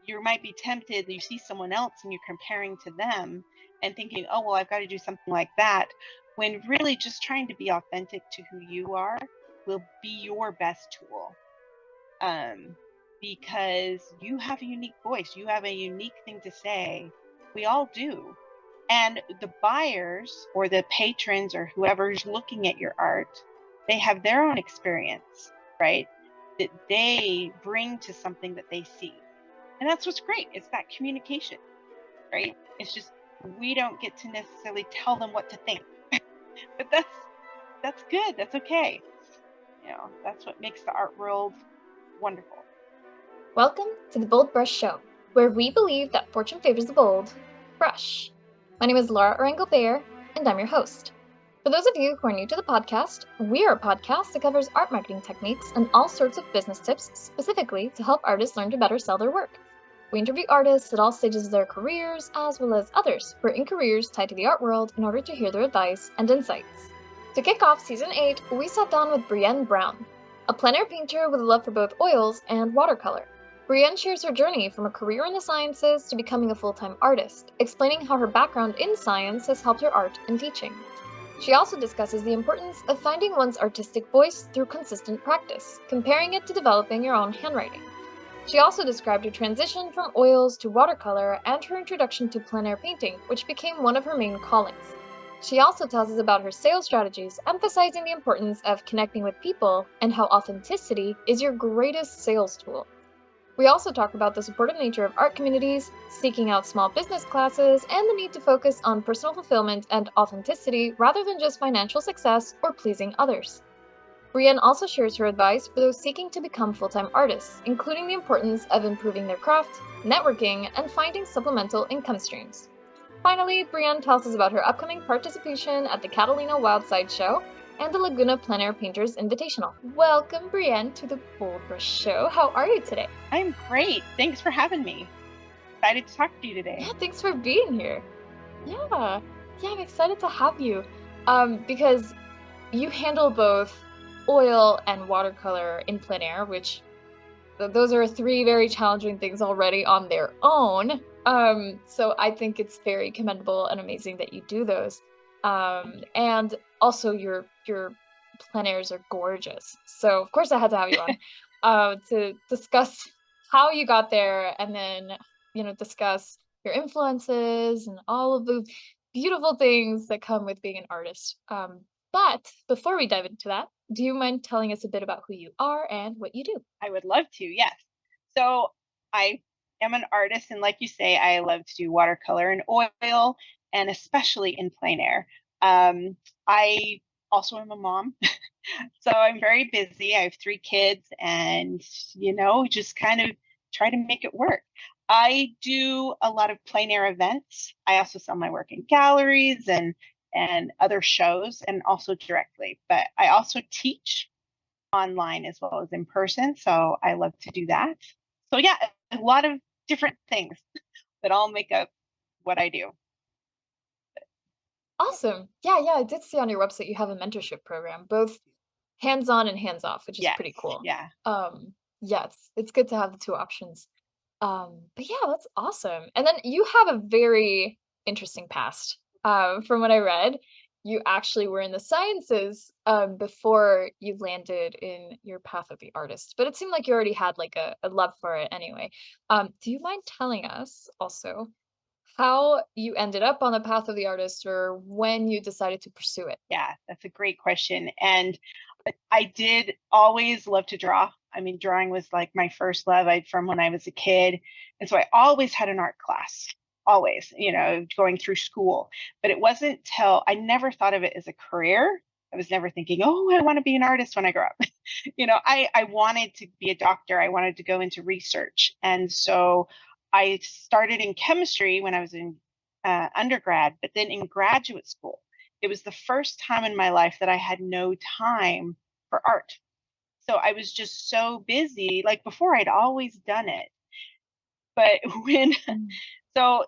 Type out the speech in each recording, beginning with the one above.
you might be tempted, you see someone else and you're comparing to them and thinking, oh, well, I've got to do something like that, when really just trying to be authentic to who you are will be your best tool. Because you have a unique voice, you have a unique thing to say. We all do. And the buyers or the patrons or whoever's looking at your art, they have their own experience, right? That they bring to something that they see. And that's what's great. It's that communication, right? It's just, we don't get to necessarily tell them what to think. But that's good. That's okay. You know, that's what makes the art world wonderful. Welcome to the BoldBrush Show, where we believe that fortune favors the bold. Brush. My name is Laura Orango-Bayer, and I'm your host. For those of you who are new to the podcast, we are a podcast that covers art marketing techniques and all sorts of business tips specifically to help artists learn to better sell their work. We interview artists at all stages of their careers, as well as others who are in careers tied to the art world in order to hear their advice and insights. To kick off Season 8, we sat down with Brienne Brown, a plein air painter with a love for both oils and watercolor. Brienne shares her journey from a career in the sciences to becoming a full-time artist, explaining how her background in science has helped her art and teaching. She also discusses the importance of finding one's artistic voice through consistent practice, comparing it to developing your own handwriting. She also described her transition from oils to watercolor and her introduction to plein air painting, which became one of her main callings. She also tells us about her sales strategies, emphasizing the importance of connecting with people and how authenticity is your greatest sales tool. We also talk about the supportive nature of art communities, seeking out small business classes, and the need to focus on personal fulfillment and authenticity rather than just financial success or pleasing others. Brienne also shares her advice for those seeking to become full-time artists, including the importance of improving their craft, networking, and finding supplemental income streams. Finally, Brienne tells us about her upcoming participation at the Catalina Wildside Show and the Laguna Plein Air Painters Invitational. Welcome, Brienne, to the BoldBrush Show. How are you today? I'm great. Thanks for having me. Excited to talk to you today. Yeah, thanks for being here. Yeah, I'm excited to have you because you handle both oil and watercolor in plein air, which those are three very challenging things already on their own. So I think it's very commendable and amazing that you do those. And also your plein airs are gorgeous. So of course I had to have you on to discuss how you got there, and then discuss your influences and all of the beautiful things that come with being an artist. But before we dive into that, do you mind telling us a bit about who you are and what you do? I would love to, yes. So I am an artist, and like you say, I love to do watercolor and oil, and especially in plein air. I also am a mom, so I'm very busy. I have 3 kids, and just kind of try to make it work. I do a lot of plein air events. I also sell my work in galleries and other shows, and also directly. But I also teach online as well as in person, so I love to do that. So yeah, a lot of different things that all make up what I do. Awesome. Yeah, I did see on your website you have a mentorship program, both hands-on and hands-off, which is Yes, pretty cool. yeah. Yeah, it's good to have the 2 options. But yeah, that's awesome. And then you have a very interesting past. From what I read, you actually were in the sciences before you landed in your path of the artist. But it seemed like you already had like a love for it anyway. Do you mind telling us also how you ended up on the path of the artist, or when you decided to pursue it? Yeah, that's a great question. And I did always love to draw. I mean, drawing was like my first love from when I was a kid. And so I always had an art class, always, going through school. But it wasn't till I never thought of it as a career. I was never thinking, oh, I want to be an artist when I grow up. I wanted to be a doctor. I wanted to go into research. And so I started in chemistry when I was in undergrad, but then in graduate school, it was the first time in my life that I had no time for art. So I was just so busy. Like before, I'd always done it. But so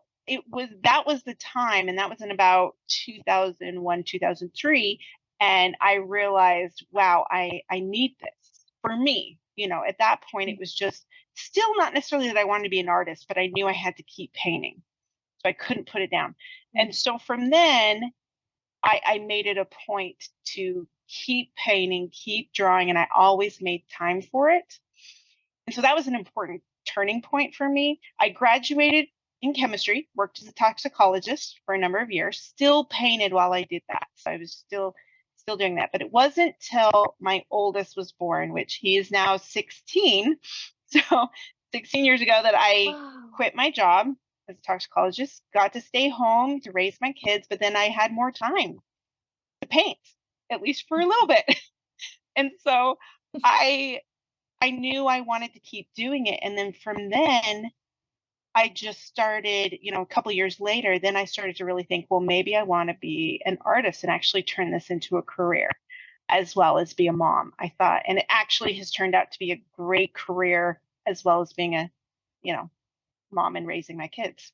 that was the time, and that was in about 2001, 2003. And I realized, wow, I need this for me. At that point, it was just still not necessarily that I wanted to be an artist, but I knew I had to keep painting. So I couldn't put it down. And so from then, I made it a point to keep painting, keep drawing, and I always made time for it. And so that was an important turning point for me. I graduated in chemistry, worked as a toxicologist for a number of years, still painted while I did that. So I was still doing that. But it wasn't till my oldest was born, which he is now 16. So 16 years ago that I quit my job as a toxicologist, got to stay home to raise my kids, but then I had more time to paint, at least for a little bit. And so I knew I wanted to keep doing it. And then from then, I just started, a couple years later, then I started to really think, well, maybe I want to be an artist and actually turn this into a career as well as be a mom, I thought. And it actually has turned out to be a great career as well as being a, mom and raising my kids.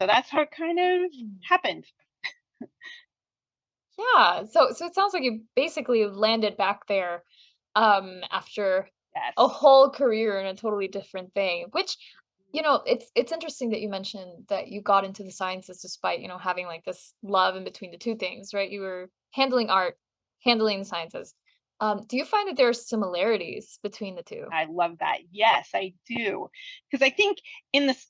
So that's how it kind of happened. Yeah. So it sounds like you basically landed back there after Yes. a whole career in a totally different thing, which it's interesting that you mentioned that you got into the sciences despite, having like this love in between the two things, right? You were handling art, handling the sciences. Do you find that there are similarities between the two? I love that. Yes, I do. Because I think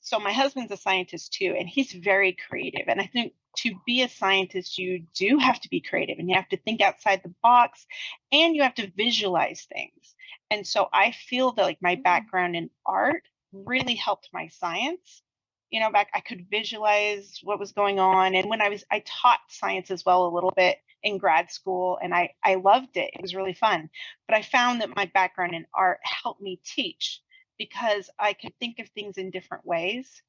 so my husband's a scientist too, and he's very creative. And I think to be a scientist, you do have to be creative and you have to think outside the box and you have to visualize things. And so I feel that like my background in art really helped my science. Back I could visualize what was going on. And when I taught science as well a little bit in grad school, and I loved it. It was really fun. But I found that my background in art helped me teach because I could think of things in different ways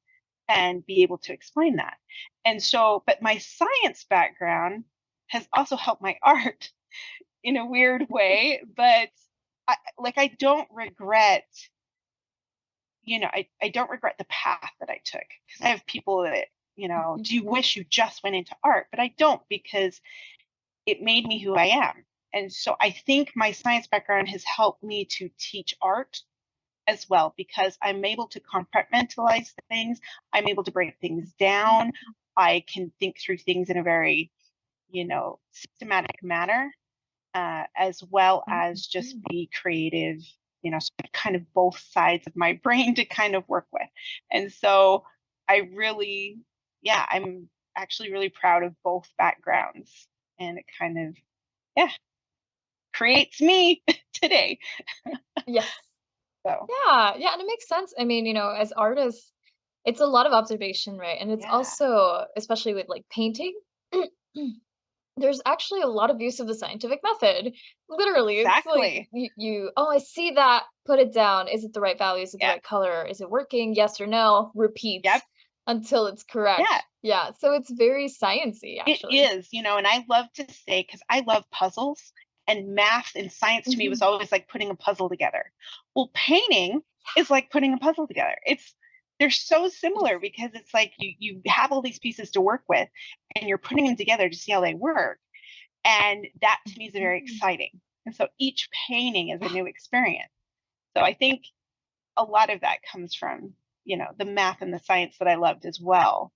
and be able to explain that. And so, but my science background has also helped my art in a weird way. But I don't regret I don't regret the path that I took because I have people that, do you wish you just went into art? But I don't because it made me who I am. And so I think my science background has helped me to teach art as well because I'm able to compartmentalize things. I'm able to break things down. I can think through things in a very, systematic manner, as well as just be creative, so kind of both sides of my brain to kind of work with. And so I really, I'm actually really proud of both backgrounds. And it kind of, creates me today. Yes. So, Yeah, and it makes sense. I mean, as artists, it's a lot of observation, right? And it's yeah, also, especially with like painting, there's actually a lot of use of the scientific method. Literally, it's like exactly. oh, I see that, put it down. Is it the right value? Is it the Yeah, right color? Is it working? Yes or no? Repeat yep, until it's correct. yeah. Yeah, so it's very sciencey, It actually. is, and I love to say, because I love puzzles and math and science to me was Mhm. always like putting a puzzle together. Well, painting is like putting a puzzle together. They're so similar Yes. because it's like you have all these pieces to work with and you're putting them together to see how they work. And that to me is very Mhm. exciting. And so each painting is a Yeah. new experience. So I think a lot of that comes from, the math and the science that I loved as well.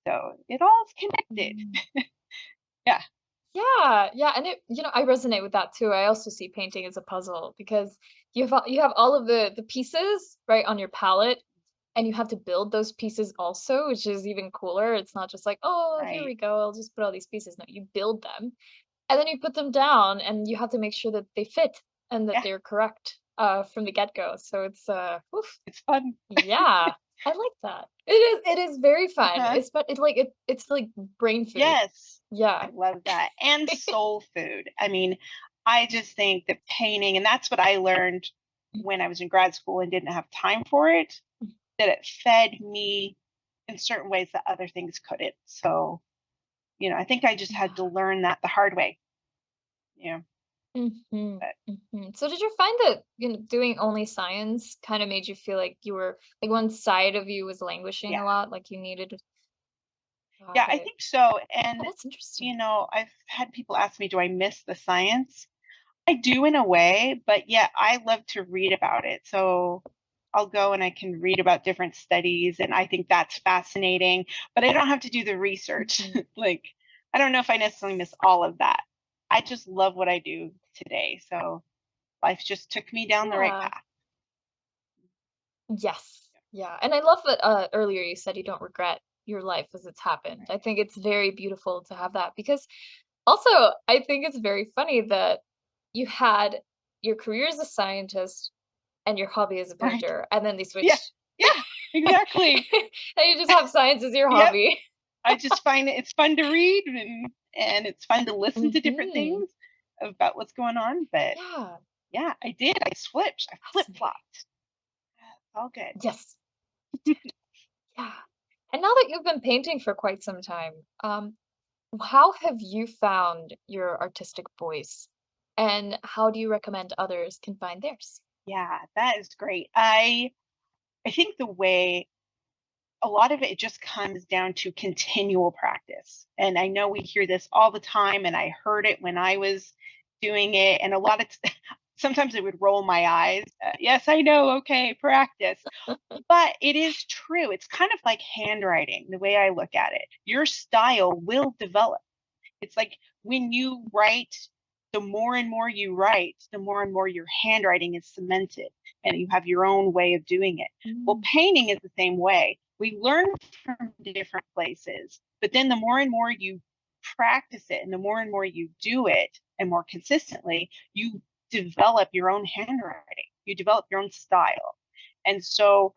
So it all is connected. Mm. Yeah. Yeah, and I resonate with that too. I also see painting as a puzzle because you have all of the pieces right on your palette, and you have to build those pieces also, which is even cooler. It's not just like, oh, here Right. we go, I'll just put all these pieces. No, you build them, and then you put them down, and you have to make sure that they fit and that Yeah. they're correct from the get go. So it's oof, It's fun. yeah, I like that. It is very fun. Uh-huh. It's like brain food. Yes. Yeah. I love that. And soul food. I mean, I just think that painting, and that's what I learned when I was in grad school and didn't have time for it, that it fed me in certain ways that other things couldn't. So, I think I just had to Yeah. learn that the hard way. Yeah. Mhm, But mhm. So did you find that, doing only science kind of made you feel like you were like one side of you was languishing yeah. a lot, like you needed Yeah, got I it. think so. Oh, And, that's interesting. I've had people ask me, do I miss the science? I do in a way, but yeah, I love to read about it. So I'll go and I can read about different studies, and I think that's fascinating, but I don't have to do the research. Mhm. Like, I don't know if I necessarily miss all of that. I just love what I do today. So life just took me down the right Yeah. path. Yes. Yeah. And I love that earlier you said you don't regret your life as it's happened. I think it's very beautiful to have that because also I think it's very funny that you had your career as a scientist and your hobby as a Right. painter, and then they Yeah. switched. Yeah. Exactly. And you just have science as your Yep. hobby. I just find it's fun to read, and it's fun to listen to different Hmm. things about what's going on. But Yeah. yeah, I did. I switched. I flip Fascinating. flopped. All good. Yes. Yeah. And now that you've been painting for quite some time, how have you found your artistic voice? And how do you recommend others can find theirs? Yeah, that is great. I think the way a lot of it just comes down to continual practice. And I know we hear this all the time, and I heard it when I was doing it. And a lot of sometimes it would roll my eyes. Yes, I know. Okay, practice. But it is true. It's kind of like handwriting, the way I look at it. Your style will develop. It's like when you write, the more and more you write, the more and more your handwriting is cemented and you have your own way of doing it. Well, Mm, painting is the same way. We learn from different places, but then the more and more you practice it and the more and more you do it and more consistently, you develop your own handwriting, you develop your own style. And so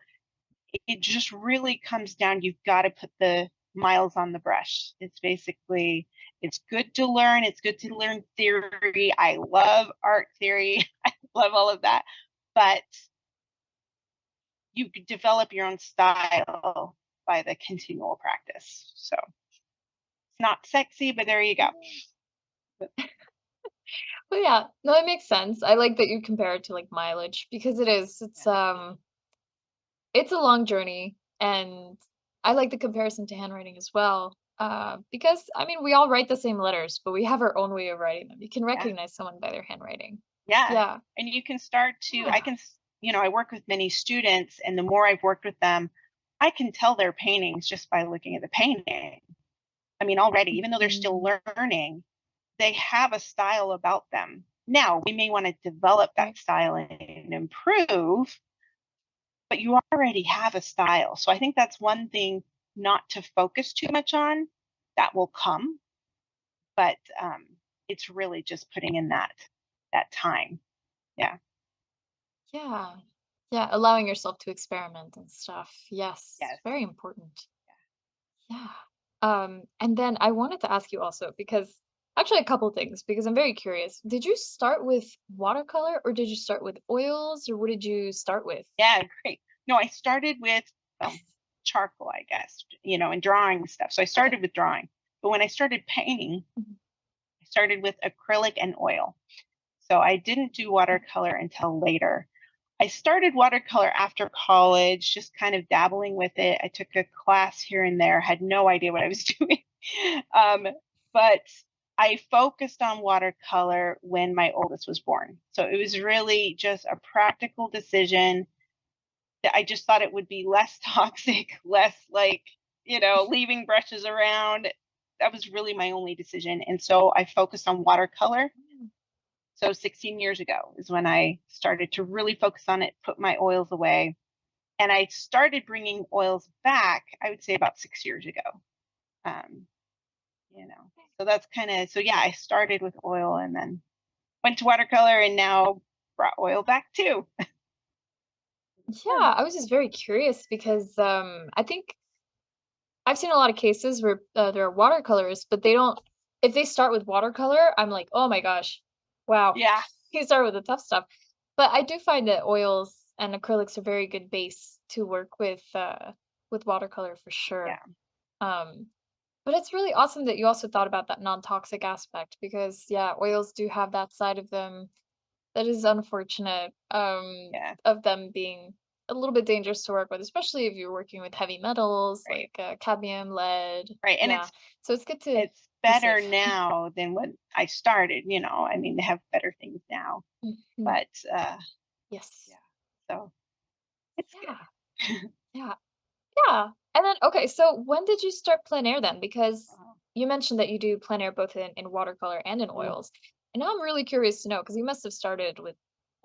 it just really comes down, you've got to put the miles on the brush. It's basically, it's good to learn, it's good to learn theory. I love art theory. I love all of that. But you could develop your own style by the continual practice. So it's not sexy, but there you go. But but yeah, no, it makes sense. I like that you compare it to like mileage because it is. yeah, It's a long journey, and I like the comparison to handwriting as well. Because I mean, we all write the same letters, but we have our own way of writing them. You can yeah, recognize someone by their handwriting. yeah. Yeah. And you can start to, I Yeah. can, I work with many students, and the more I've worked with them, I can tell their paintings just by looking at the painting. I mean, already, even though they're still Mhm. learning, they have a style about them. Now, we may want to develop Right. that style and improve, but you already have a style. So I think that's one thing not to focus too much on. That will come, but it's really just putting in that time. Yeah. Yeah. Yeah. Allowing yourself to experiment and stuff. Yes. Yes. Very important. Yeah. And then I wanted to ask you also because actually a couple things because I'm very curious. Did you start with watercolor or did you start with oils or what did you start with? Yeah. Great. No, I started with charcoal, I guess, and drawing stuff. So I Okay. started with drawing, but when I started painting, Mhm. I started with acrylic and oil. So I didn't do watercolor until later. I started watercolor after college, just kind of dabbling with it. I took a class here and there, had no idea what I was doing. Um, but I focused on watercolor when my oldest was born. So it was really just a practical decision that I just thought it would be less toxic, less like, leaving brushes around. That was really my only decision. And so I focused on watercolor. Mm. So 16 years ago is when I started to really focus on it, put my oils away. And I started bringing oils back, I would say about 6 years ago. Um, so that's kind of, so yeah, I started with oil and then went to watercolor and now brought oil back too. Yeah, I was just very curious because I think I've seen a lot of cases where there are watercolorists, but they don't. If they start with watercolor, I'm like, oh my gosh, wow, Yeah, you start with the tough stuff. But I do find that oils and acrylics are very good base to work with watercolor for sure. yeah, Um, but it's really awesome that you also thought about that non-toxic aspect because yeah, oils do have that side of them that is unfortunate, yeah, of them being a little bit dangerous to work with, especially if you're working with heavy metals right, like, cadmium, lead. right. And Yeah, it's so it's good to it's be better safe. now than when I started, I mean, they have better things now. Mhm. But Yes. yeah. So It's Yeah. good. Yeah. Yeah. And then, okay, so when did you start plein air then? Because Oh, you mentioned that you do plein air both in watercolor and in mm. oils. And now I'm really curious to know because you must have started with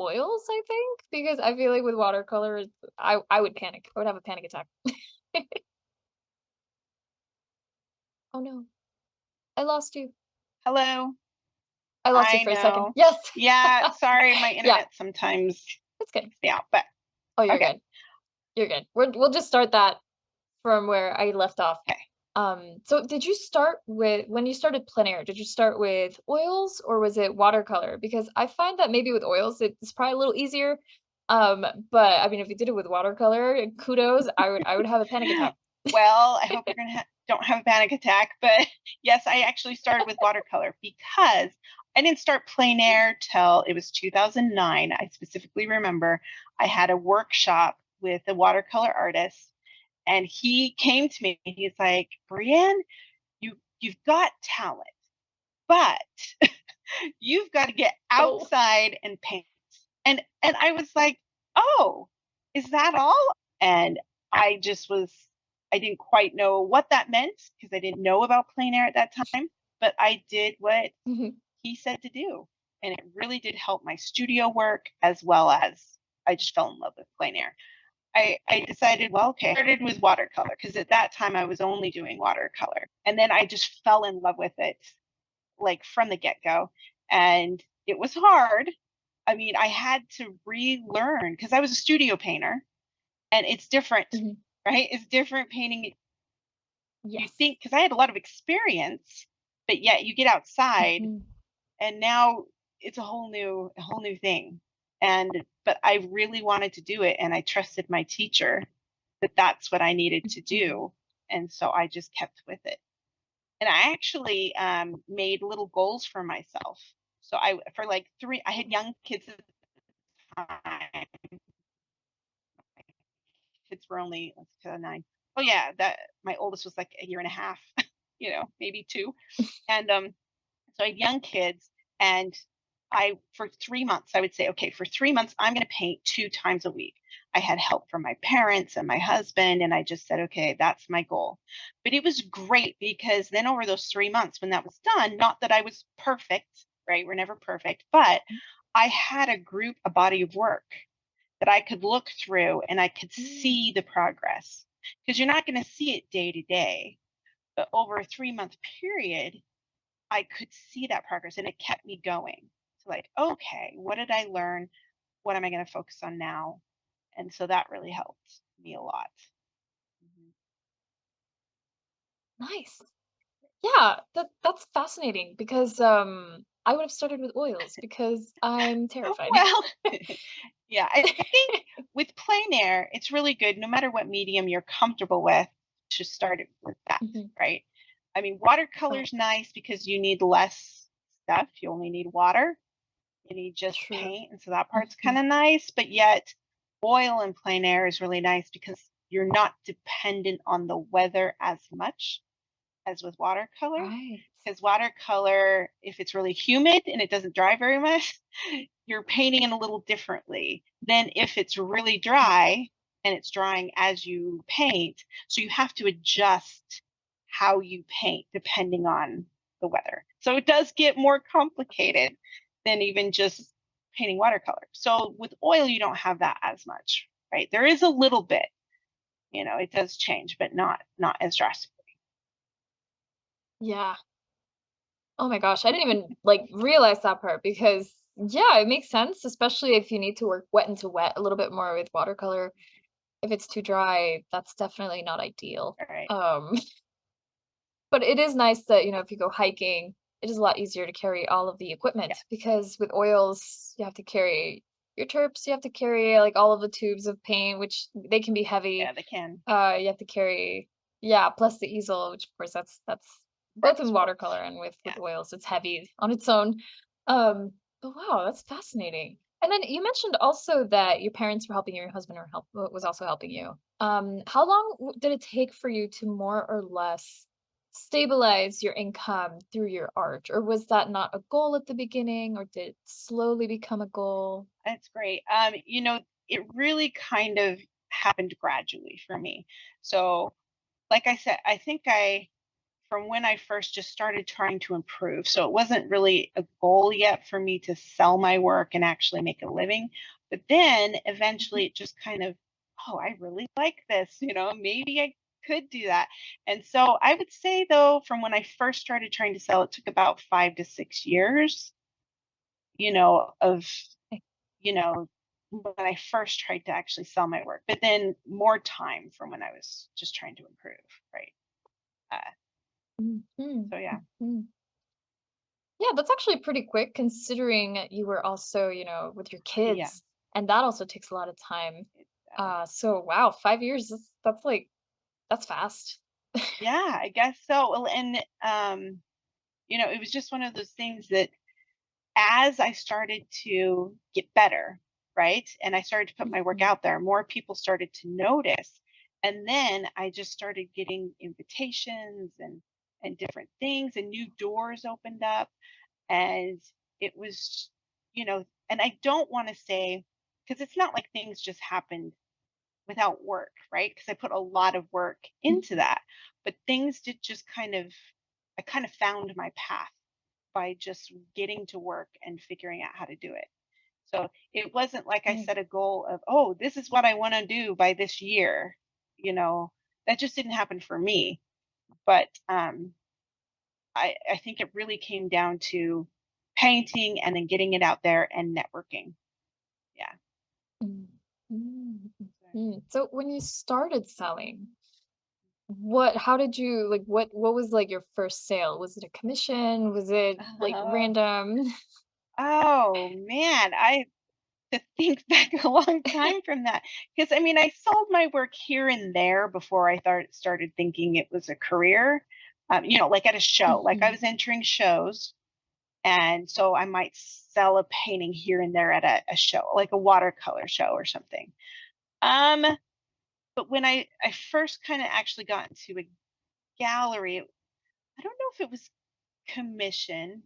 oils, I think, because I feel like with watercolor, I would panic. I would have a panic attack. Oh no, I lost you. Hello. I lost you I for a second. know. Yes. Yeah, sorry, my Yeah, internet sometimes that's good. kicks me out, but Oh, you're okay. good. You're good. We'll just start that from where I left off. Okay. So did you start with when you started plein air, did you start with oils or was it watercolor? Because I find that maybe with oils it's probably a little easier. Um, but I mean if you did it with watercolor, kudos, I would have a panic attack. Well, I hope you're gonna don't have a panic attack, but yes, I actually started with watercolor because I didn't start plein air till it was 2009. I specifically remember I had a workshop with a watercolor artist, and he came to me. He's like, "Brienne, you've got talent, but you've got to get Oh. outside and paint." And I was like, "Oh, is that all?" And I just was I didn't quite know what that meant because I didn't know about plein air at that time, but I did what Mhm. he said to do. And it really did help my studio work as well as I just fell in love with plein air. I decided, well, okay, I started with watercolor because at that time I was only doing watercolor. And then I just fell in love with it like from the get go. And it was hard. I mean, I had to relearn because I was a studio painter and it's different, Mhm. right? It's different painting. You Yes. think because I had a lot of experience, but yet you get outside Mhm. and now it's a whole new thing. And but I really wanted to do it and I trusted my teacher that that's what I needed to Mhm. do. And so I just kept with it. And I actually made little goals for myself. So I for like three, I had young kids at the time. Kids were only let's see, 9. Oh yeah, that my oldest was like a year and a half, maybe 2. And so I had young kids, and I for 3 months I would say, okay, for 3 months I'm going to paint 2 times a week. I had help from my parents and my husband, and I just said, okay, that's my goal. But it was great because then over those 3 months, when that was done, not that I was perfect, right? We're never perfect, but I had a group, a body of work that I could look through and I could Mm. see the progress. Because you're not going to see it day to day, but over a 3 month period, I could see that progress and it kept me going. So, like, okay, what did I learn? What am I going to focus on now? And so that really helped me a lot. Mhm. Nice. Yeah, that's fascinating because I would have started with oils because I'm terrified. Well, yeah, I think with plein air, it's really good no matter what medium you're comfortable with to start it with that, Mhm. right? I mean, Right. watercolor's nice because you need less stuff. You only need water, you need just True. paint, and so that part's kind Mhm. of nice, but yet oil and plein air is really nice because you're not dependent on the weather as much as with watercolor. Right. Because watercolor, if it's really humid and it doesn't dry very much, you're painting it a little differently than if it's really dry and it's drying as you paint. So you have to adjust how you paint depending on the weather. So it does get more complicated than even just painting watercolor. So with oil, you don't have that as much, right? There is a little bit, it does change, but not as drastic. Yeah. Oh my gosh, I didn't even like realize that part because yeah, it makes sense, especially if you need to work wet into wet a little bit more with watercolor. If it's too dry, that's definitely not ideal. All right. Um, but it is nice that, if you go hiking, it is a lot easier to carry all of the Yeah. equipment because with oils, you have to carry your terps, you have to carry like all of the tubes of paint, which they can be heavy. Yeah, they can. You have to carry, yeah, plus the easel, which of course that's both in Transport. watercolor and with Yeah. oils. It's heavy on its own. But wow, that's fascinating. And then you mentioned also that your parents were helping you, your husband was also helping you. How long did it take for you to more or less stabilize your income through your art, or was that not a goal at the beginning, or did it slowly become a goal? That's great. It really kind of happened gradually for me. So, like I said, I think from when I first just started trying to improve. So it wasn't really a goal yet for me to sell my work and actually make a living. But then eventually it just kind of, oh, I really like this, maybe I could do that. And so I would say though, from when I first started trying to sell, it took about 5 to 6 years, of, when I first tried to actually sell my work, but then more time from when I was just trying to improve, right? Uh, Mhm, so yeah, mhm. Yeah, that's actually pretty quick considering you were also, with your yeah. kids, and that also takes a lot of time. It does. So wow, 5 years, that's like that's fast. Yeah, I guess so. Well, and it was just one of those things that as I started to get better, right? And I started to put my work Mhm, out there, more people started to notice. And then I just started getting invitations and different things and new doors opened up. And it was, and I don't want to say, because it's not like things just happened without work, right? Because I put a lot of work into mhm. that. But things did just I kind of found my path by just getting to work and figuring out how to do it. So it wasn't like I Right. set a goal of, oh, this is what I want to do by this year. You know, that just didn't happen for me. But I think it really came down to painting and then getting it out there and networking. Yeah. Mm, mm, mhm. So when you started selling, how did you like what was like your first sale? Was it a commission? Was it like random? Oh man, I to think back a long time from that. Because I mean, I sold my work here and there before I started thinking it was a career. Like at a show, like I Mhm, was entering shows, and so I might sell a painting here and there at a show, like a watercolor show or something. Um, but when I first kind of actually got into a gallery, I don't know if it was commission,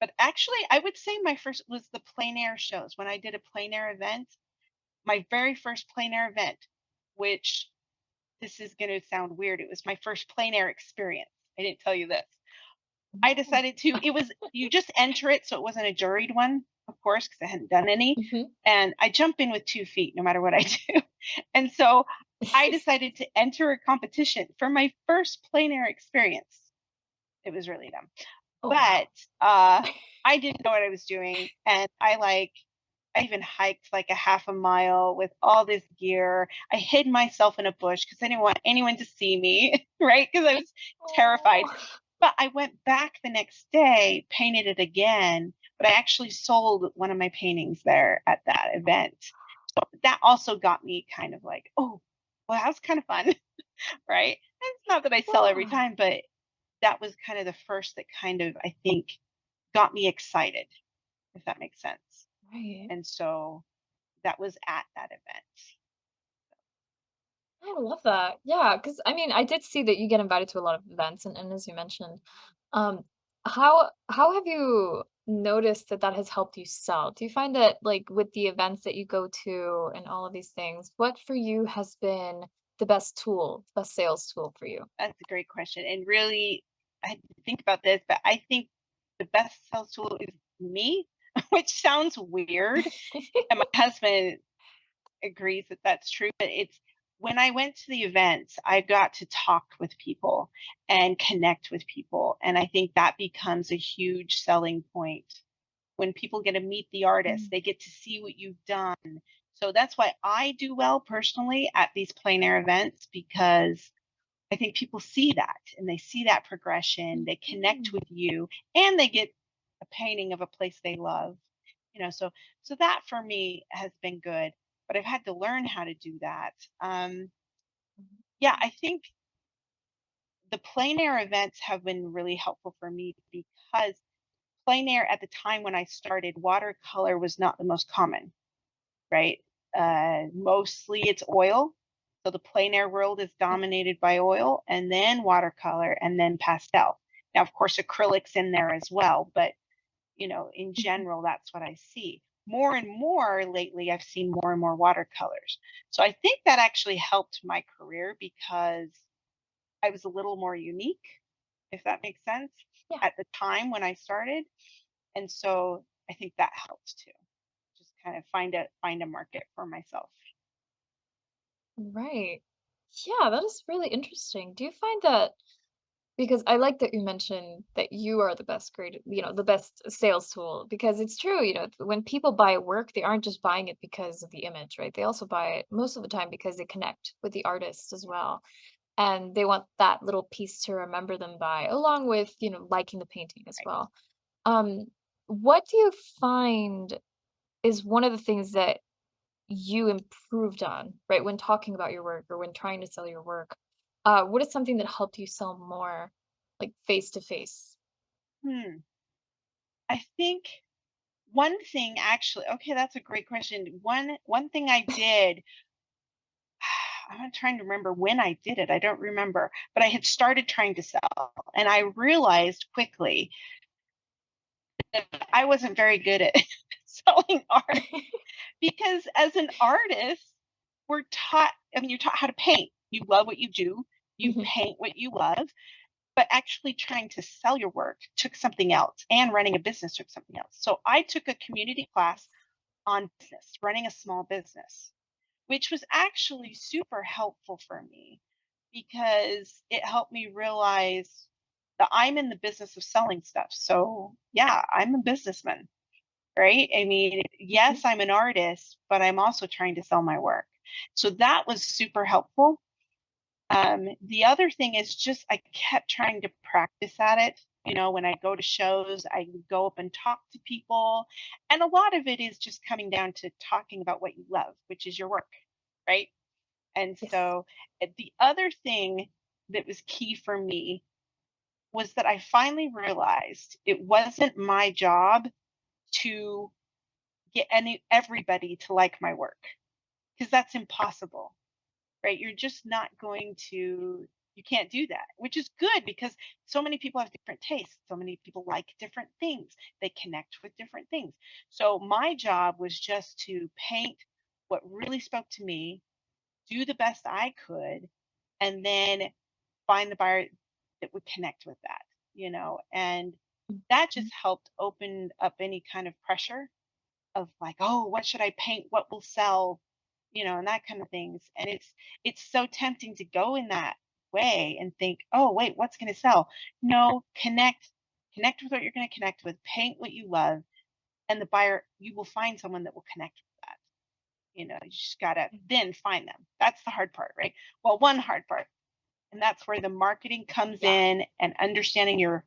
but actually, I would say my first was the plein air shows. When I did a plein air event, my very first plein air event, which this is going to sound weird. It was my first plein air experience. I didn't tell you this. I mhm, decided to, it was, you just enter it. So it wasn't a juried one, of course, because I hadn't done any. mhm. And I jump in with 2 feet no matter what I do. And so I decided to enter a competition for my first plein air experience. It was really dumb. Oh But wow. I didn't know what I was doing. And I even hiked like a half a mile with all this gear. I hid myself in a bush because I didn't want anyone to see me, right? Because I was terrified. Oh. But I went back the next day, painted it again, but I actually sold one of my paintings there at that event. So that also got me kind of like, oh, well, that was kind of fun, right? And it's not that I sell every Yeah. time, but that was kind of the first that kind of, I think, got me excited, if that makes sense. Right. And so that was at that event. I love that. Yeah, because I mean, I did see that you get invited to a lot of events, and as you mentioned, um, how have you noticed that that has helped you sell? Do you find that like with the events that you go to and all of these things, what for you has been the best tool, best sales tool for you? That's a great question. And really, I had to think about this, but I think the best sales tool is me, which sounds weird. And my husband agrees that that's true. But it's when I went to the events, I got to talk with people and connect with people. And I think that becomes a huge selling point when people get to meet the artist, Mm, they get to see what you've done. So that's why I do well personally at these plein air events because I think people see that and they see that progression, they connect mhm, with you and they get a painting of a place they love. So that for me has been good, but I've had to learn how to do that. Yeah, I think the plein air events have been really helpful for me because plein air at the time when I started, watercolor was not the most common, right? Mostly it's oil. So the plein air world is yep, dominated by oil and then watercolor and then pastel. Now, of course, acrylics in there as well, but in mhm, general, that's what I see. more and more lately, I've seen more and more watercolors. So I think that actually helped my career because I was a little more unique, if that makes sense, Yeah. at the time when I started. And so I think that helped too. Just kind of find a market for myself. Right. Yeah, that is really interesting. Do you find that because I like that you mentioned that you are the best grade, the best sales tool because it's true, when people buy work, they aren't just buying it because of the image, right? They also buy it most of the time because they connect with the artist as well. And they want that little piece to remember them by, along with, liking the painting as Right. well. Um, what do you find is one of the things that you improved on, right, when talking about your work or when trying to sell your work? What is something that helped you sell more, like face to face? Hmm. I think one thing actually, okay, that's a great question. One thing I did, I'm trying to remember when I did it. I don't remember, but I had started trying to sell, and I realized quickly that I wasn't very good at selling art because as an artist, we're taught, I mean, you're taught how to paint. You love what you do, you Mhm. paint what you love, but actually trying to sell your work took something else, and running a business took something else. So I took a community class on business, running a small business, which was actually super helpful for me because it helped me realize that I'm in the business of selling stuff. So, yeah, I'm a businessman, right? I mean, Mhm. yes, I'm an artist, but I'm also trying to sell my work. So that was super helpful. The other thing is just I kept trying to practice at it. When I go to shows, I would go up and talk to people. And a lot of it is just coming down to talking about what you love, which is your work, right? And Yes. so the other thing that was key for me was that I finally realized it wasn't my job to get everybody to like my work because that's impossible, right? You're just not going to, you can't do that, which is good because so many people have different tastes. So many people like different things. They connect with different things. So my job was just to paint what really spoke to me, do the best I could, and then find the buyer that would connect with that. And that just Mhm. helped open up any kind of pressure of like, oh, what should I paint? What will sell? And that kind of things. And it's so tempting to go in that way and think, oh, wait, what's going to sell? No, connect with what you're going to connect with, paint what you love, and the buyer, you will find someone that will connect with that. You just gotta then find them. That's the hard part, right? Well, one hard part, and that's where the marketing comes Yeah. in and understanding your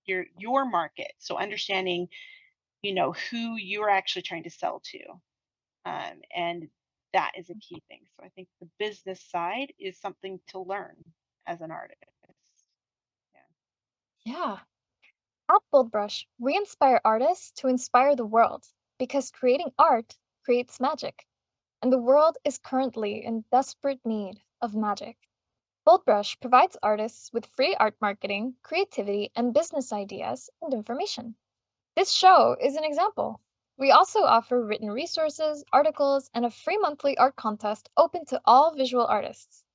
market. So understanding who you're actually trying to sell to, and that is a key thing. So I think the business side is something to learn as an artist. Yeah. Yeah. At BoldBrush, we inspire artists to inspire the world because creating art creates magic, and the world is currently in desperate need of magic. BoldBrush provides artists with free art marketing, creativity, and business ideas and information. This show is an example. We also offer written resources, articles, and a free monthly art contest open to all visual artists.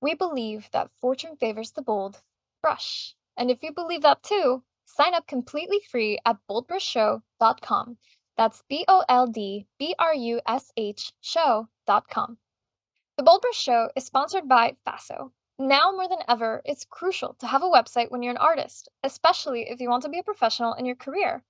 We believe that fortune favors the bold brush. And if you believe that too, sign up completely free at boldbrushshow.com. That's BoldBrush show.com. The BoldBrush Show is sponsored by FASO. Now more than ever, it's crucial to have a website when you're an artist, especially if you want to be a professional in your career.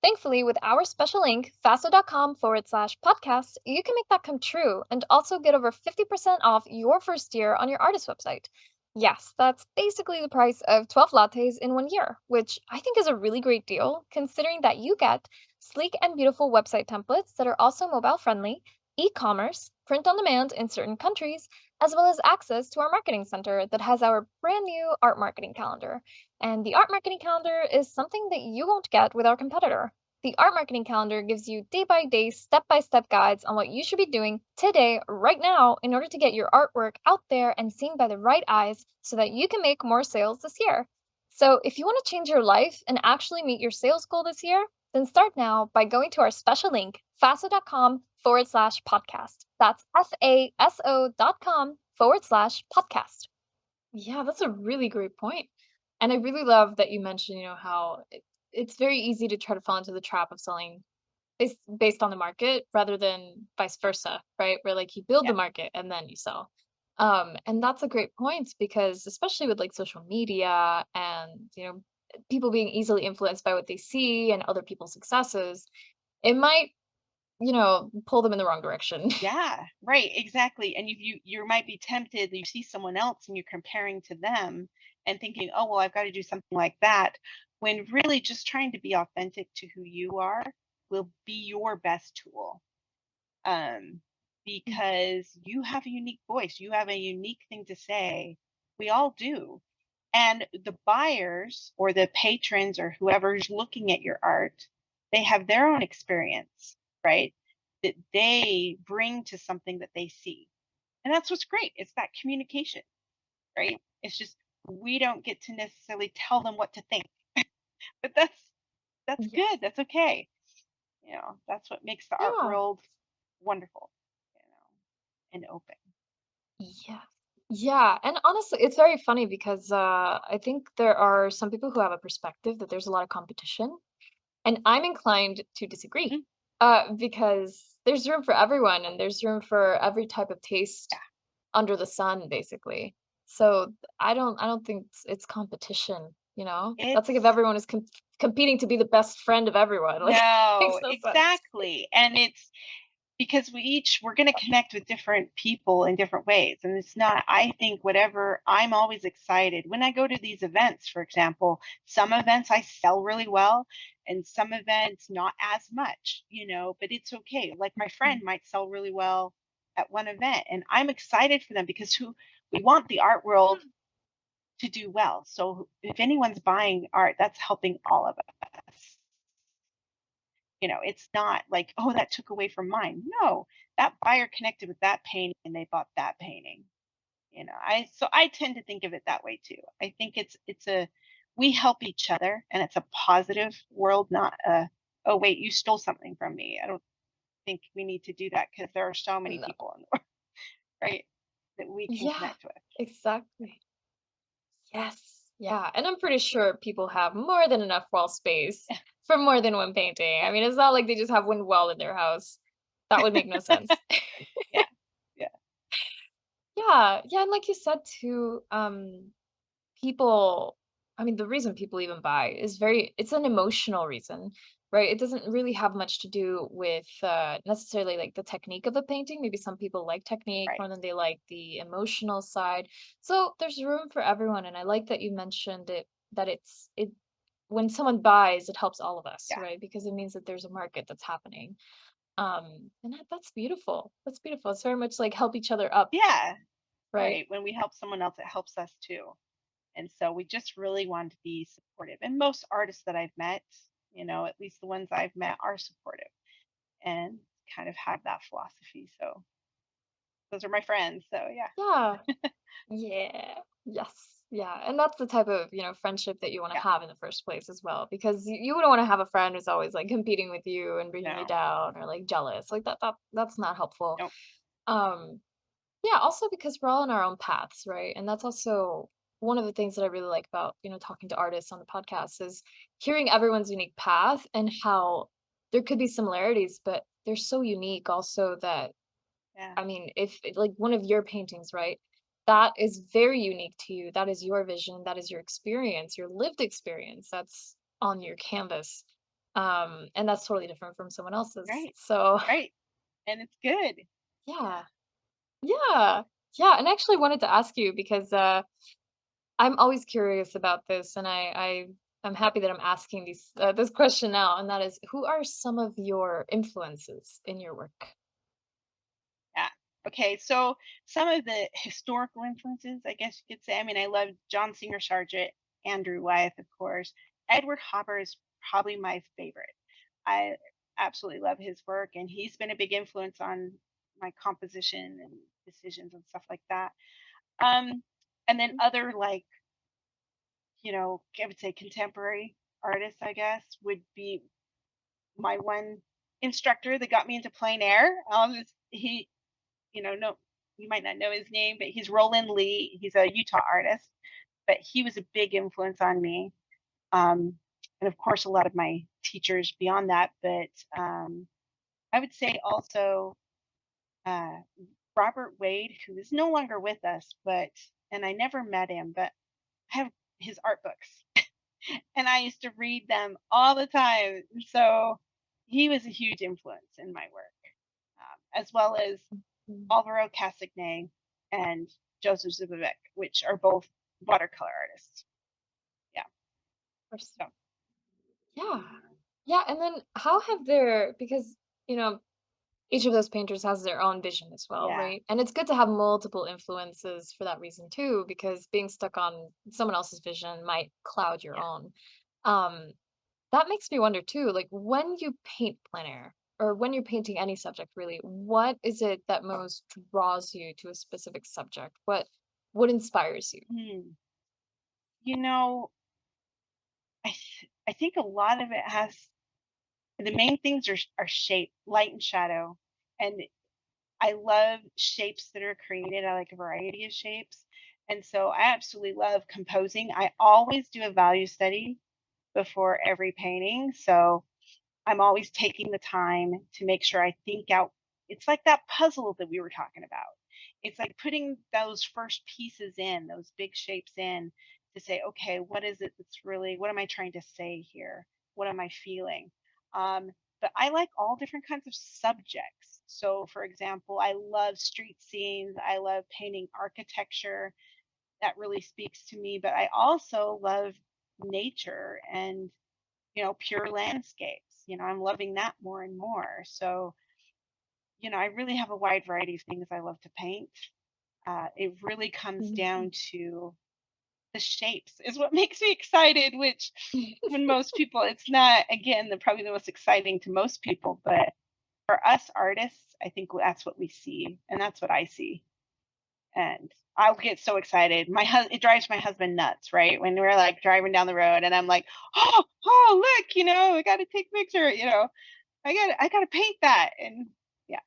Thankfully, with our special link, faso.com/podcast, you can make that come true and also get over 50% off your first year on your artist website. Yes, that's basically the price of 12 lattes in 1 year, which I think is a really great deal considering that you get sleek and beautiful website templates that are also mobile friendly, e commerce, print on demand in certain countries, as well as access to our marketing center that has our brand new art marketing calendar. And the art marketing calendar is something that you won't get with our competitor. The art marketing calendar gives you day by day, step by step guides on what you should be doing today, right now, in order to get your artwork out there and seen by the right eyes so that you can make more sales this year. So, if you want to change your life and actually meet your sales goal this year, Then start now by going to our special link, faso.com/podcast. That's faso.com/podcast. Yeah, that's a really great point. And I really love that you mentioned, how it's very easy to try to fall into the trap of selling based on the market rather than vice versa, right? Where like you build Yeah. the market and then you sell. And that's a great point because especially with like social media and people being easily influenced by what they see and other people's successes, it might, pull them in the wrong direction. Yeah, right, exactly. And you might be tempted, you see someone else and you're comparing to them and thinking, "Oh, well, I've got to do something like that," when really just trying to be authentic to who you are will be your best tool. Um, because you have a unique voice, you have a unique thing to say. We all do. And the buyers or the patrons or whoever's looking at your art, they have their own experience, right? That they bring to something that they see. And that's what's great. It's that communication, right? It's just we don't get to necessarily tell them what to think. But that's Yes. good. That's okay. That's what makes the art Yeah. world wonderful, and open. Yeah. Yeah, and honestly, it's very funny because I think there are some people who have a perspective that there's a lot of competition, and I'm inclined to disagree. Mm, Because there's room for everyone and there's room for every type of taste yeah. under the sun, basically. So I don't think it's competition, you know? That's like if It's everyone is competing to be the best friend of everyone. Like makes no, no sense. exactly. And it's because we're going to connect with different people in different ways, and it's not, I think, whatever. I'm always excited when I go to these events. For example, some events I sell really well and some events not as much, but it's okay. Like my friend Mhm. might sell really well at one event, and I'm excited for them because who we want the art world to do well. So if anyone's buying art, that's helping all of us. It's not like, oh, that took away from mine. No, that buyer connected with that painting and they bought that painting. I tend to think of it that way too. I think it's a we help each other and it's a positive world, not a, oh wait, you stole something from me. I don't think we need to do that because there are so many No. people in the world, right? That we can Yeah, connect with. exactly. Yes. Yeah, and I'm pretty sure people have more than enough wall space for more than one painting. I mean, it's not like they just have one wall in their house. That would make no sense. Yeah. Yeah. Yeah, yeah, and like you said too, people I mean, the reason people even buy is it's an emotional reason, right? It doesn't really have much to do with necessarily like the technique of a painting. Maybe some people like technique Right. more than they like the emotional side. So there's room for everyone, and I like that you mentioned it that it when someone buys, it helps all of us, Yeah. right? Because it means that there's a market that's happening. And that's beautiful. That's beautiful. It's very much like help each other up, Yeah. right? Right. When we help someone else, it helps us too. And so we just really want to be supportive. And most artists that I've met, at least the ones I've met, are supportive and kind of have that philosophy. So those are my friends. So yeah. Yeah. Yeah. Yes. Yeah. And that's the type of, friendship that you want to Yeah. have in the first place as well. Because you wouldn't want to have a friend who's always like competing with you and bringing you No. down or like jealous. Like that's not helpful. No. Um, yeah, also because we're all on our own paths, right? And that's also one of the things that I really like about, talking to artists on the podcast is hearing everyone's unique path and how there could be similarities, but they're so unique also that Yeah. I mean, if like one of your paintings, right? That is very unique to you. That is your vision. That is your experience, your lived experience. That's on your canvas. And that's totally different from someone else's. Right. So Right. And it's good. yeah. Yeah. Yeah. And I actually wanted to ask you because I'm always curious about this and I'm happy that I'm asking this question now, and that is who are some of your influences in your work? Yeah. Okay. So some of the historical influences, I guess you could say. I mean, I love John Singer Sargent, Andrew Wyeth, of course. Edward Hopper is probably my favorite. I absolutely love his work, and he's been a big influence on my composition and decisions and stuff like that. Um, and then other like, I would say contemporary artists, I guess, would be. my one instructor that got me into plein air. He, no, you might not know his name, but he's Roland Lee. He's a Utah artist, but he was a big influence on me. And of course, a lot of my teachers beyond that. But I would say also uh, Robert Wade, who is no longer with us, and I never met him, but I have his art books and I used to read them all the time. So he was a huge influence in my work, as well as Mhm. Alvaro Casignet and Joseph Zubovec, which are both watercolor artists. Yeah. Of course. So Yeah. Yeah. And then how have there, because, you know, each of those painters has their own vision as well, yeah. right? And it's good to have multiple influences for that reason too, because being stuck on someone else's vision might cloud your Yeah. own. Um, that makes me wonder too, like when you paint plein air or when you're painting any subject really, what is it that most draws you to a specific subject? What inspires you? Hmm. You know, I think a lot of it has the main things are shape, light and shadow, and I love shapes that are created. I like a variety of shapes, and so I absolutely love composing. I always do a value study before every painting, so I'm always taking the time to make sure I think out. It's like that puzzle that we were talking about. It's like putting those first pieces in, those big shapes in to say, okay, what is it that's really, what am I trying to say here? What am I feeling? Um, but I like all different kinds of subjects. So, for example, I love street scenes. I love painting architecture. That really speaks to me. But I also love nature and pure landscapes. I'm loving that more and more. So, I really have a wide variety of things I love to paint. It really comes down Mhm. to the shapes is what makes me excited, which when most people, it's not, again, probably the most exciting to most people, but for us artists, I think that's what we see and that's what I see. And I'll get so excited. It drives my husband nuts, right? When we're like driving down the road and I'm like, oh, look, I got to take a picture, I got to paint that. And yeah,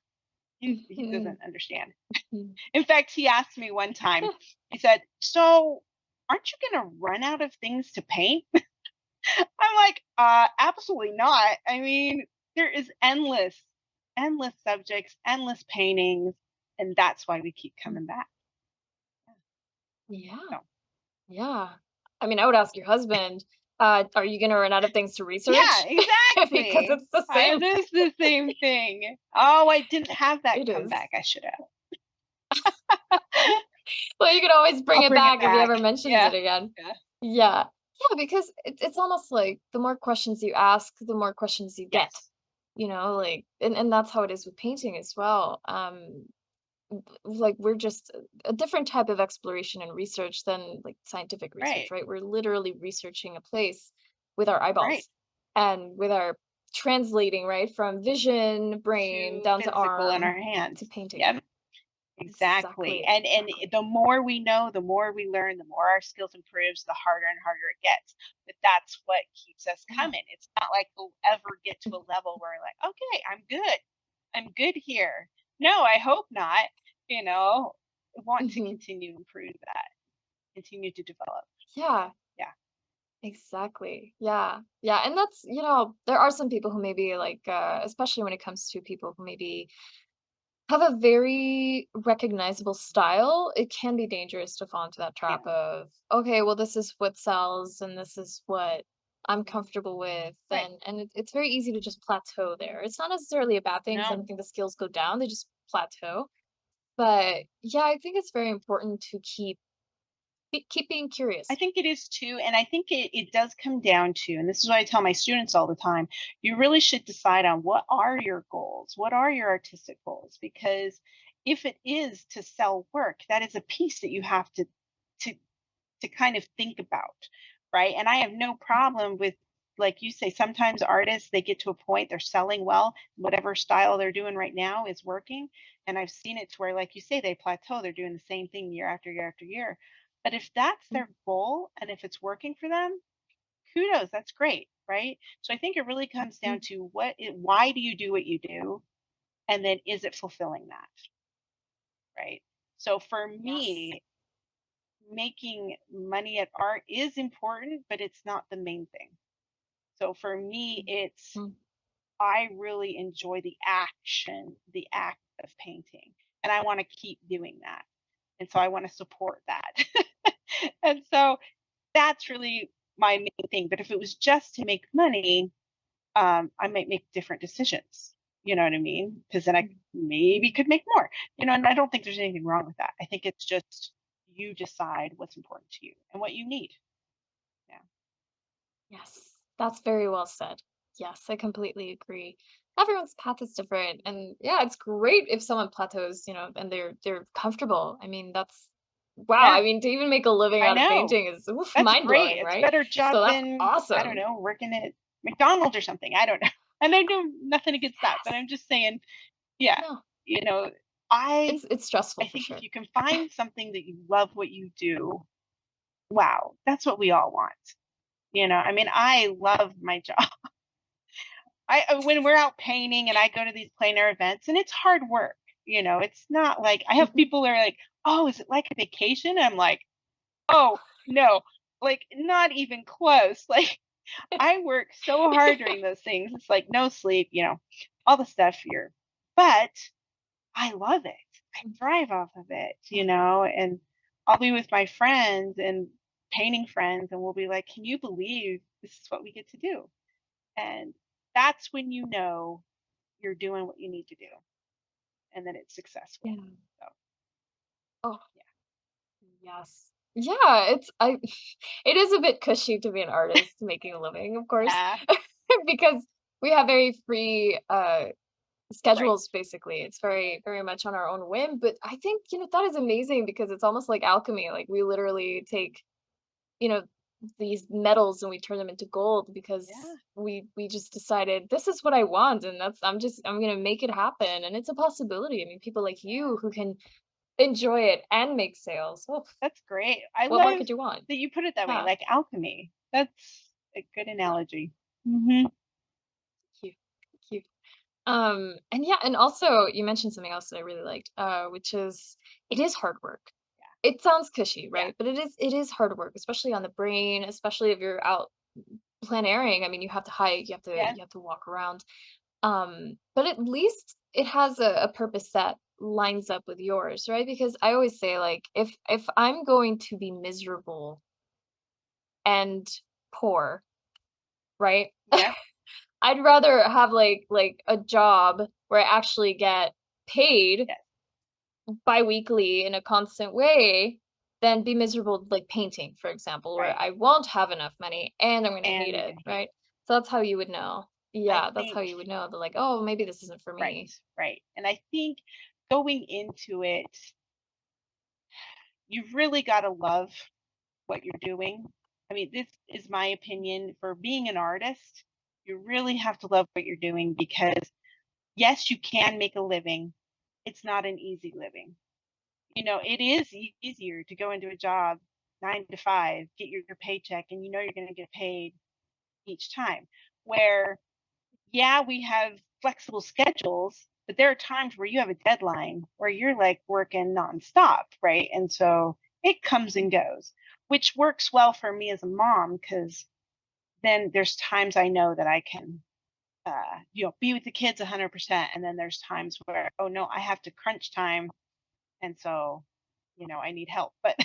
he doesn't Mhm. understand. Mhm. In fact, he asked me one time, he said, "So, aren't you going to run out of things to paint?" I'm like, absolutely not. I mean, there is endless subjects, endless paintings, and that's why we keep coming back. Yeah. So, Yeah. I mean, I would ask your husband, are you gonna run out of things to yeah, research? Because exactly. it's the same. It is the same thing. Oh, I didn't have that It come is. back. I should have. Well, you can always bring I'll it bring it back if he back. ever mentions Yeah. it again. Yeah. Yeah. Yeah, because it's almost like the more questions you ask, the more questions you get. Yes. Like, and that's how it is with painting as well. Like we're just a different type of exploration and research than like scientific research, Right. right? We're literally researching a place with our Right. eyeballs and with our translating, right, from vision, brain To down to physical in our arm hands. to painting. Yep. Exactly. Exactly, And exactly. the more we know, the more we learn, the more our skills improves, the harder and harder it gets. But that's what keeps us Yeah. coming. It's not like we'll ever get to a level where like, okay, I'm good. I'm good here. No, I hope not. I want to Mhm. continue to improve that, continue to develop. Yeah, Yeah. exactly. Yeah. Yeah. And that's, there are some people who maybe like, especially when it comes to people who maybe have a very recognizable style, it can be dangerous to fall into that Yeah. trap of, okay, well, this is what sells and this is what I'm comfortable with. Right. And it's very easy to just plateau there. It's not necessarily a bad thing because I No. don't think the skills go down, they just plateau. But yeah, I think it's very important to keep being I curious. think it is too. And I think it does come down to, and this is what I tell my students all the time, you really should decide on what are your goals? What are your artistic goals? Because if it is to sell work, that is a piece that you have to to kind of think about, right? And I have no problem with, like you say, sometimes artists, they get to a point, they're selling well, whatever style they're doing right now is working. And I've seen it to where, like you say, they plateau, they're doing the same thing year after year after year. But if that's their goal and if it's working for them, kudos, that's great. right? So I think it really comes down Mm. to why do you do what you do? And then is it fulfilling that, right? So for Yes. me, making money at art is important, but it's not the main thing. So for me, it's Mm. I really enjoy the act of painting, and I want to keep doing that. And so I want to support that. And so that's really my main thing. But if it was just to make money, I might make different decisions. You know what I mean? Because then I Mm. maybe could make more. And I don't think there's anything wrong with that. I think it's just you decide what's important to you and what you need. Yeah. Yes, that's very well said. Yes, I completely agree. Everyone's path is different, and yeah, it's great if someone plateaus, and they're comfortable. I mean, that's wow. Yeah. I mean, to even make a living I out of know. painting is oof, That's mind great. blowing, It's a right? better So job that's than, I don't awesome. know, working at McDonald's or something. I don't know. And I know nothing against that, but Yes. I'm just saying, yeah, No, you know, I it's stressful I for think if sure. you can find something that you love what you do, wow, that's what we all want. I mean, I love my job. When we're out painting and I go to these plein air events and it's hard work. It's not like I have Mhm. people that are like, "Oh, is it like a vacation?" I'm like, "Oh, no." Like not even close. Like I work so hard during those things. It's like no sleep, all the stuff here. But I love it. I thrive off of it, and I'll be with my friends and painting friends and we'll be like, "Can you believe this is what we get to do?" And that's when you know you're doing what you need to do and then it's successful. Yeah. So, Oh, yeah. yes. Yeah, it is a bit cushy to be an artist making a living, of course, Yeah. because we have very free Right. schedules basically. It's very much on our own whim, but I think, that is amazing because it's almost like alchemy. Like we literally take, you know, these metals and we turn them into gold because Yeah. we just decided this is what I want and I'm going to make it happen and it's a possibility. I mean, people like Yeah. you who can enjoy it and make sales. Oh, That's great. I what more love could you want? that you put it that way, Yeah. like alchemy. That's a good analogy. Hmm. Cute. Cute. And yeah, and also you mentioned something else that I really liked, which is it is hard work. It sounds cushy, Yeah. right? But it is hard work, especially on the brain, especially if you're out plein airing. I mean, you have to hike, you have to Yeah. you have to walk around. But at least it has a purpose that lines up with yours, right? Because I always say like if I'm going to be miserable and poor, right? Yeah. I'd rather have like a job where I actually get paid Yes. biweekly in a constant way than be miserable like painting, for example, where Right. I won't have enough money and I'm gonna hate And you're it, gonna hate right? it. So that's how you would know. I Yeah, that's how think you would know that like, oh, maybe this isn't for right, me. right. And I think going into it, you've really got to love what you're doing. I mean, this is my opinion for being an artist. You really have to love what you're doing because yes, you can make a living. It's not an easy living. It is easier to go into a job 9 to 5, get your paycheck, and you're going to get paid each time. Where, yeah, we have flexible schedules, but there are times where you have a deadline where you're like working nonstop, right? And so it comes and goes, which works well for me as a mom because then there's times I know that I can, be with the kids 100%. And then there's times where, oh no, I have to crunch time. And so, I need help. But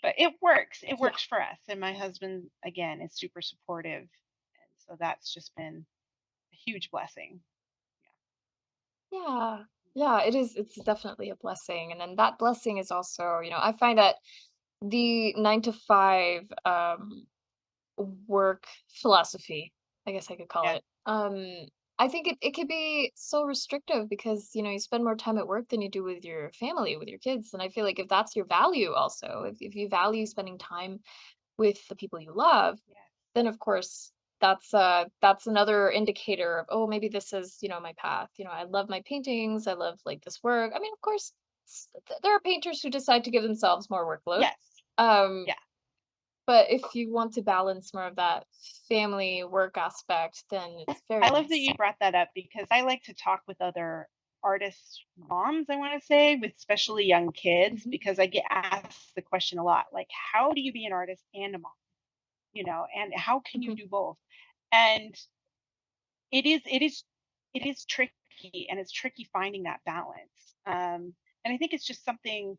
it works. It Yeah. works for us. And my husband, again, is super supportive. And so that's just been a huge blessing. Yeah. Yeah, it is. It's definitely a blessing. And then that blessing is also, I find that the 9 to 5 work philosophy, I guess I could call Yeah. it. I think it could be so restrictive because, you spend more time at work than you do with your family, with your kids. And I feel like if that's your value also, if you value spending time with the people you love, Yeah. then of course that's another indicator of, oh, maybe this is, my path. I love my paintings, I love like this work. I mean, of course, there are painters who decide to give themselves more workload. Yes. Um, Yeah. But if you want to balance more of that family work aspect, then it's very I love that nice. you brought that up because I like to talk with other artists' moms, I want to say, with especially young kids, Mhm. because I get asked the question a lot, like, how do you be an artist and a mom? And how can you Mhm. do both? And it is, it is, it is tricky, and it's tricky finding that balance. And I think it's just something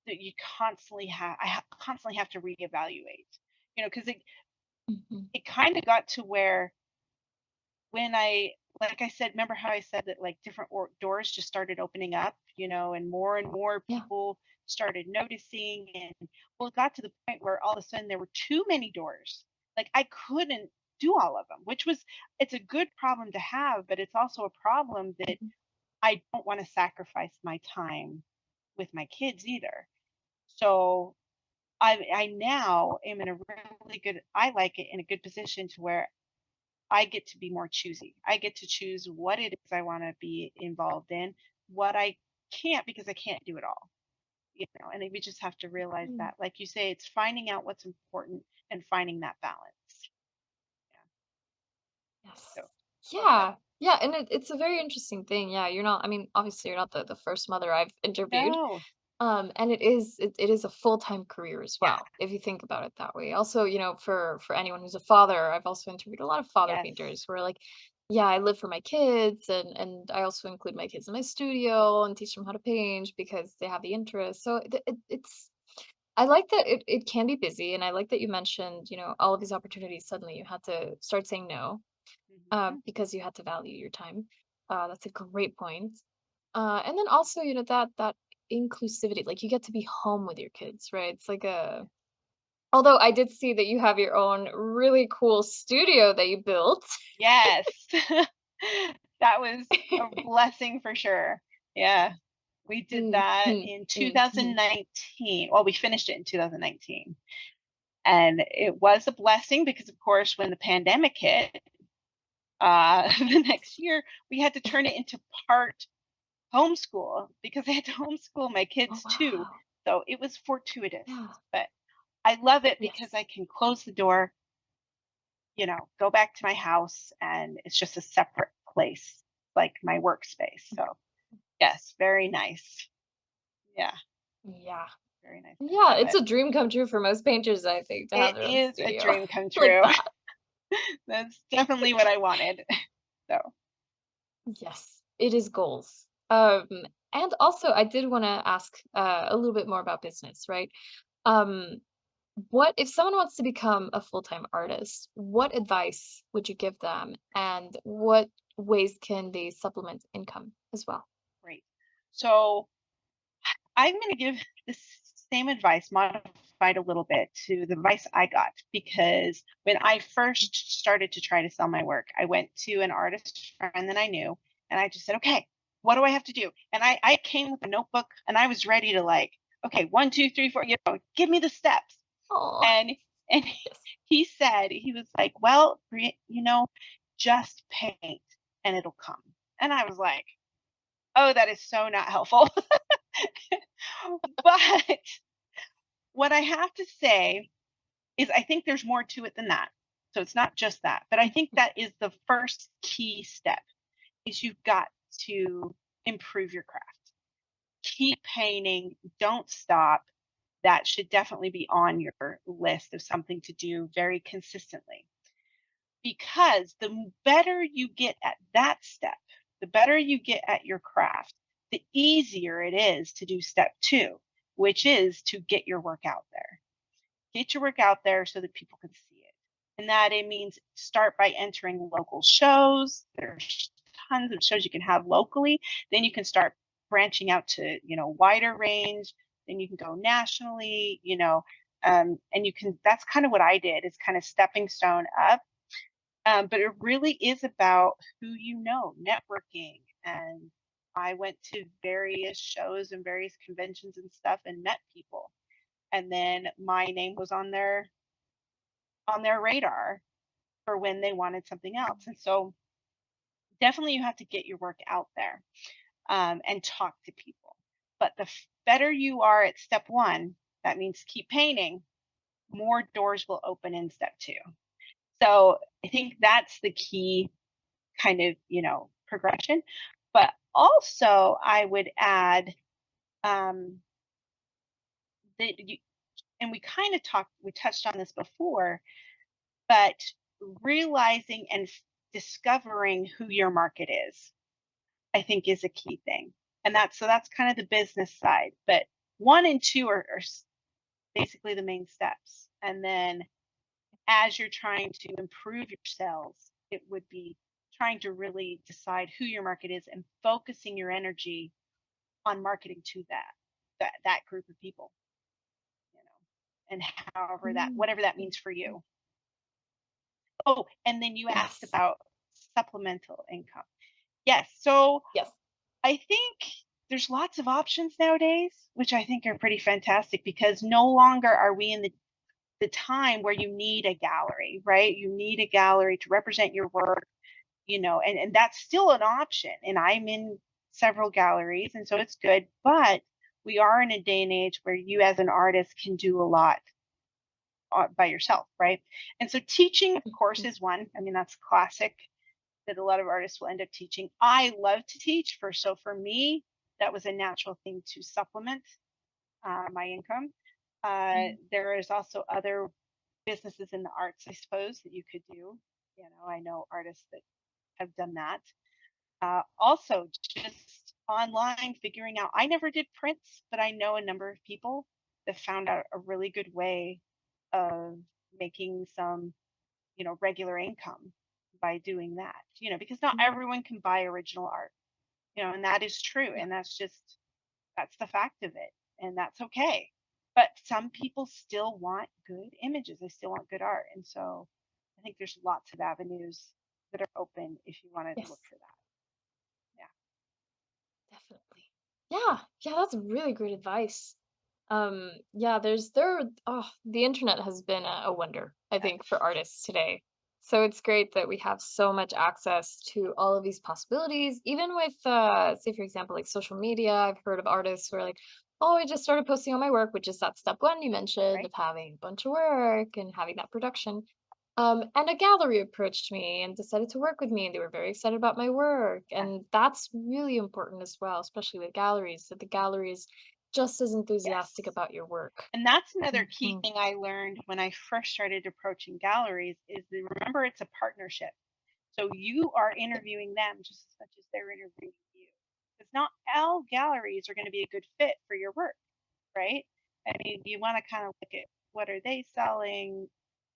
that you constantly have. Constantly have to reevaluate, because Mhm. it kind of got to where when like I said, remember how I said that like different doors just started opening up, and more Yeah. people started noticing. And well, it got to the point where all of a sudden there were too many doors. Like I couldn't do all of them, which was, it's a good problem to have, but it's also a problem that Mhm. I don't want to sacrifice my time with my kids either. So I now am in a really good, I like it in a good position to where I get to be more choosy. I get to choose what it is I want to be involved in, what I can't, because I can't do it all. And we just have to realize Mm. that, like you say, it's finding out what's important and finding that balance. Yeah. Yes. So love that. Yeah. Yeah, and it's a very interesting thing. Yeah, you're not, I mean, obviously you're not the first mother I've interviewed. No. And it is a full-time career as Yeah. well, if you think about it that way. Also, for anyone who's a father, I've also interviewed a lot of father Yes. painters who are like, yeah, I live for my kids, and I also include my kids in my studio and teach them how to paint because they have the interest. So it's I like that it can be busy, and I like that you mentioned, all of these opportunities suddenly you had to start saying no, Hmm. because you had to value your time. That's a great point. And then also, that inclusivity, like you get to be home with your kids, right? It's like a, although I did see that you have your own really cool studio that you built. Yes. That was a blessing for sure. Yeah. We did that Mhm, in mhm. 2019. Well, we finished it in 2019. And it was a blessing because, of course, when the pandemic hit, the next year, we had to turn it into part homeschool because I had to homeschool my Oh, kids too. wow. So it was fortuitous, Yeah. but I love it because I Yes. can close the door, go back to my house, and it's just a separate place, like my workspace. So yes, very nice. Yeah, Yeah. very nice. I Yeah, love it's it. a dream come true for most painters, I think, to have It their own is a studio dream come like true. that. That's definitely what I wanted. So Yes, it is goals. And also I did want to ask a little bit more about business, right? Um, what if someone wants to become a full-time artist? What advice would you give them, and what ways can they supplement income as well? great. So I'm going to give the same advice, modified a little bit to the advice I got, because when I first started to try to sell my work, I went to an artist friend that I knew, and I just said, okay, what do I have to do? And I came with a notebook, and I was ready to, like, okay, one, two, three, four, give me the steps. Oh, And and yes. he said, he was like, well, just paint and it'll come. And I was like, oh, that is so not helpful. But what I have to say is I think there's more to it than that. So it's not just that, but I think Mhm. that is the first key step, is you've got to improve your craft. Keep painting, don't stop. That should definitely be on your list of something to do very consistently. Because the better you get at that step, the better you get at your craft, the easier it is to do step 2, which is to get your work out there. Get your work out there so that people can see it. And that it means start by entering local shows. There's tons of shows you can have locally. Then you can start branching out to, wider range. Then you can go nationally, and you can, that's kind of what I did, is kind of stepping stone up. But it really is about who you know, networking. And I went to various shows and various conventions and stuff and met people. And then my name was on their radar for when they wanted something else. And so definitely you have to get your work out there, and talk to people. But the better you are at step 1, that means keep painting. more doors will open in step 2. So I think that's the key kind of, progression. But also I would add that and we touched on this before, but realizing and discovering who your market is, I think is a key thing. And that's kind of the business side. But 1 and 2 are basically the main steps. And then as you're trying to improve your sales, it would be trying to really decide who your market is and focusing your energy on marketing to that group of people, and whatever that means for you. Oh, and then you asked Yes. about supplemental income. Yes. So Yes. I think there's lots of options nowadays, which I think are pretty fantastic, because no longer are we in the time where you need a gallery, right? You need a gallery to represent your work, and that's still an option. And I'm in several galleries, and so it's good. But we are in a day and age where you as an artist can do a lot by yourself, right? And so teaching, of course, is one. I mean, that's classic that a lot of artists will end up teaching. I love to teach, so for me, that was a natural thing to supplement my income. There is also other businesses in the arts, I suppose, that you could do. I know artists that have done that. Also, just online figuring out. I never did prints, but I know a number of people that found out a really good way of making some, regular income by doing that. Because not everyone can buy original art, and that is true, and that's the fact of it, and that's okay. But some people still want good images. They still want good art, and so I think there's lots of avenues that are open if you want to Yes. look for that. Yeah. Definitely. Yeah, that's really great advice. Yeah, the internet has been a wonder, I think, for artists today. So it's great that we have so much access to all of these possibilities, even with say for example, like social media. I've heard of artists who are like, oh, I just started posting on my work, which is that step 1 you mentioned Right. of having a bunch of work and having that production. And a gallery approached me and decided to work with me, and they were very excited about my work. Yeah. And that's really important as well, especially with galleries, that the gallery is just as enthusiastic Yes. about your work. And that's another key Mhm. thing I learned when I first started approaching galleries is that, remember, it's a partnership. So you are Yeah. interviewing them just as much as they're interviewing you. Because not all galleries are going to be a good fit for your work, right? I mean, you want to kind of look at what are they selling?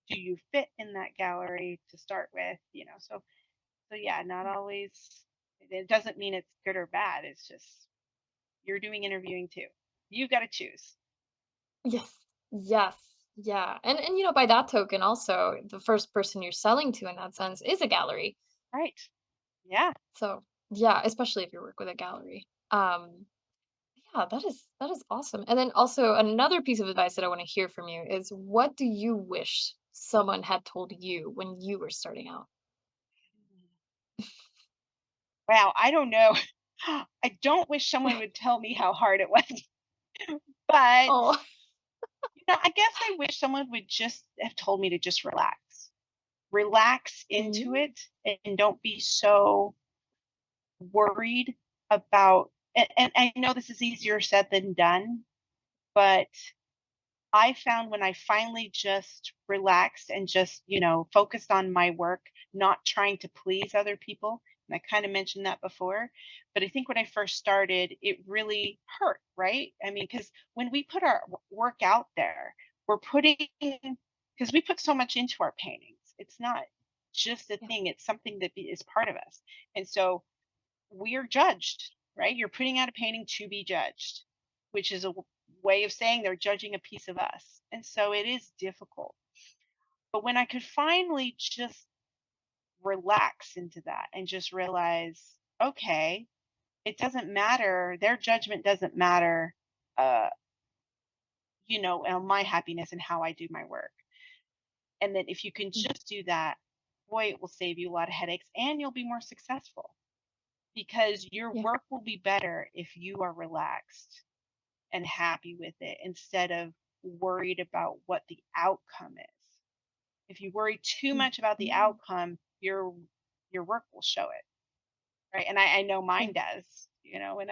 Do you fit in that gallery to start with? So yeah, not always. It doesn't mean it's good or bad. It's just you're doing interviewing too. You've got to choose. Yes. Yes. Yeah. And by that token also, the first person you're selling to in that sense is a gallery. Right. Yeah. So, yeah, especially if you work with a gallery. Yeah, that is awesome. And then also another piece of advice that I want to hear from you is, what do you wish someone had told you when you were starting out? Wow. I don't know. I don't wish someone would tell me how hard it was, but Oh, I guess I wish someone would just have told me to just relax into mm, it, and don't be so worried about. And I know this is easier said than done, but I found when I finally just relaxed and just, focused on my work, not trying to please other people. And I kind of mentioned that before, but I think when I first started, it really hurt, right? I mean, because when we put our work out there, we're putting, because we put so much into our paintings. It's not just a yeah, thing, it's something that is part of us. And so we're judged, right? You're putting out a painting to be judged, which is a way of saying they're judging a piece of us. And so it is difficult. But when I could finally just relax into that and just realize, okay, it doesn't matter, their judgment doesn't matter, uh, my happiness and how I do my work. And that if you can mm, just do that, boy, it will save you a lot of headaches and you'll be more successful, because your yeah, work will be better if you are relaxed and happy with it, instead of worried about what the outcome is. If you worry too much about the Mhm. outcome, your work will show it, right? And I know Yeah. mine does. When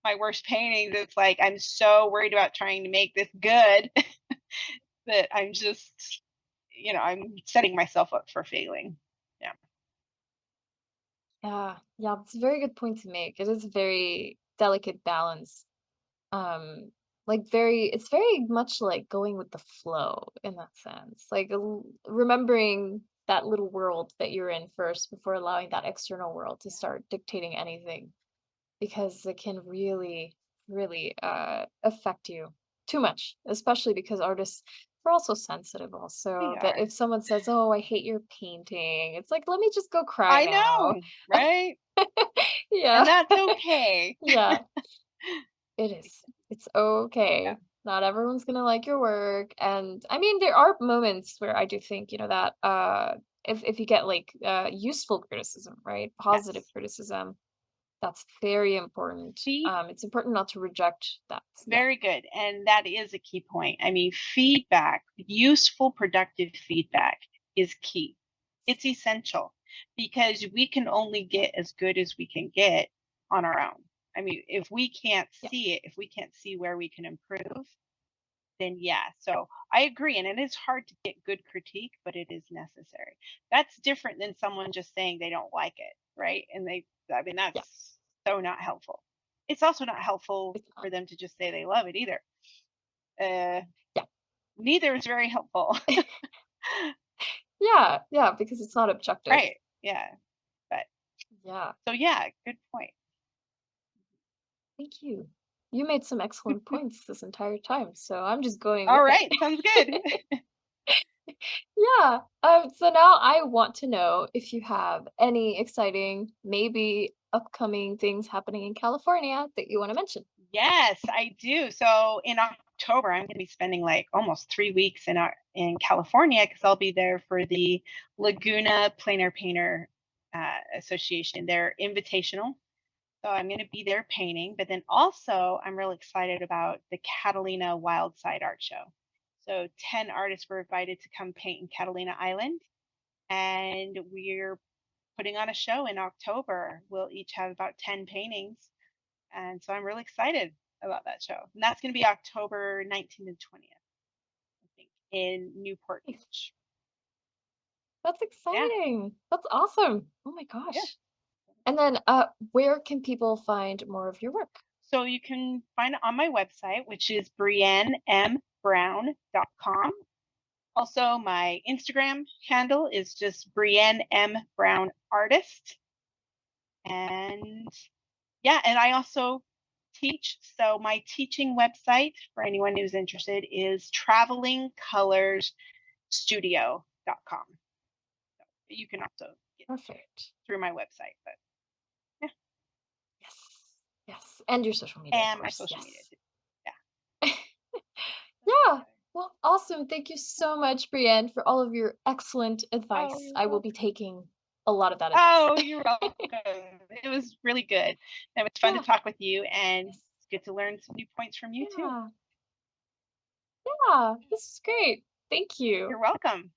my worst paintings, it's like I'm so worried about trying to make this good that I'm just, I'm setting myself up for failing. Yeah. Yeah, yeah, it's a very good point to make. It is a very delicate balance. Um, like it's very much like going with the flow in that sense. Like remembering that little world that you're in first before allowing that external world to start dictating anything, because it can really, really affect you too much, especially because artists we're also sensitive We also. That are. if someone says, "Oh, I hate your painting," it's like, let me just go cry I now. know, right? Yeah. And that's okay. Yeah, it is. It's Yeah. okay. Not everyone's gonna like your work. And I mean, there are moments where I do think, that if you get like useful criticism, right? Positive Yes. criticism, that's very important. It's important not to reject that. Yeah. Very good. And that is a key point. I mean, feedback, useful, productive feedback is key. It's essential because we can only get as good as we can get on our own. I mean, if we can't Yeah. see it, if we can't see where we can improve, then yeah. So I agree. And it is hard to get good critique, but it is necessary. That's different than someone just saying they don't like it, right? I mean, Yeah. that's so not helpful. It's also not helpful It's not. for them to just say they love it either. Uh, Yeah. Neither is very helpful. Yeah. Yeah. Because it's not objective. Right. Yeah. But Yeah. so, yeah, good point. Thank you. You made some excellent points this entire time. So I'm just going All with it. right. Sounds good. Yeah. So now I want to know if you have any exciting, maybe upcoming things happening in California that you want to mention. Yes, I do. So in October, I'm going to be spending like almost 3 weeks in California because I'll be there for the Laguna Plein Painter Association. They're invitational. So I'm going to be there painting. But then also, I'm really excited about the Catalina Wildside Art Show. So 10 artists were invited to come paint in Catalina Island. And we're putting on a show in October. We'll each have about 10 paintings. And so I'm really excited about that show. And that's going to be October 19th and 20th, I think, in Newport Nice. Beach. That's Yeah. exciting. That's awesome. Oh my Yeah. gosh. And then where can people find more of your work? So you can find it on my website, which is briennembrown.com. Also, my Instagram handle is just Brienne M. Brown Artist. And yeah, and I also teach. So my teaching website for anyone who's interested is travelingcolorsstudio.com. So you can also get Perfect. through my website, but yeah, Yes. Yes. And your social media, of and my course. social media Yes. too. Yeah. Yeah. Well, awesome. Thank you so much, Brienne, for all of your excellent Oh, advice. you're I will be welcome. taking a lot of that advice. Oh, you're welcome. It was really good. It was fun to Yeah. talk with you and Yes. get to learn some new points from you too. Yeah. Yeah. This is great. Thank you. You're welcome.